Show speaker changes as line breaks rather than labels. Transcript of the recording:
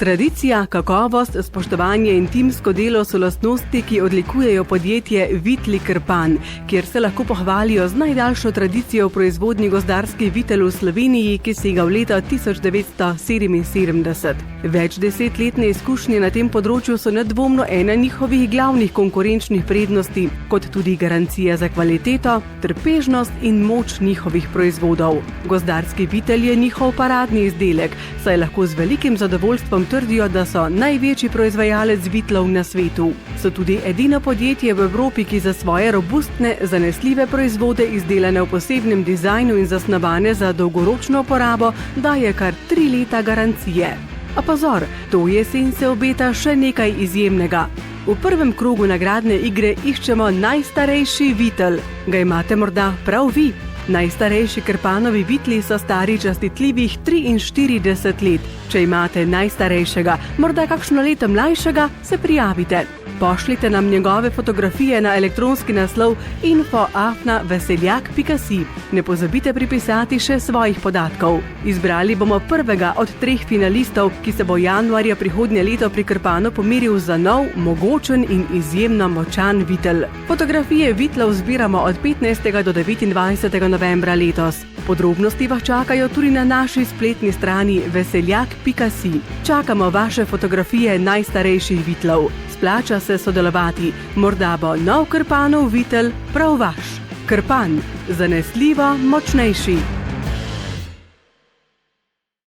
Tradicija, kakovost, spoštovanje in timsko delo so lastnosti, ki odlikujejo podjetje Vitli Krpan, kjer se lahko pohvalijo z najdaljšo tradicijo v proizvodnji gozdarski vitel v Sloveniji, ki sega v leta 1977. Več desetletne izkušnje na tem področju so nedvomno ena njihovih glavnih konkurenčnih prednosti, kot tudi garancija za kvaliteto, trpežnost in moč njihovih proizvodov. Gozdarski vitel je njihov paradni izdelek, saj lahko z velikim zadovoljstvom trdijo, da so največji proizvajalec vitlov na svetu. So tudi edino podjetje v Evropi, ki za svoje robustne, zanesljive proizvode, izdelane v posebnem dizajnu in zasnovane za dolgoročno uporabo, daje kar 3 leta garancije. A pozor, to jesen se obeta še nekaj izjemnega. V prvem krogu nagradne igre iščemo najstarejši vitel. Ga imate morda prav vi? Najstarejši Krpanovi vitli so stari častitljivih 43 let. Če imate najstarejšega, morda kakšno leto mlajšega, se prijavite. Pošljite nam njegove fotografije na elektronski naslov info@veseljak.si. Ne pozabite pripisati še svojih podatkov. Izbrali bomo prvega od 3 finalistov, ki se bo januarja prihodnje leto pri Krpanu pomeril za nov, mogočen in izjemno močan vitel. Fotografije vitlov zbiramo od 15. do 29. novembra letos. Podrobnosti vas čakajo tudi na naši spletni strani veseljak.si. Čakamo vaše fotografije najstarejših vitlov. Splača se sodelovati, morda bo nov Krpanov vitel prav vaš. Krpan, zanesljivo močnejši.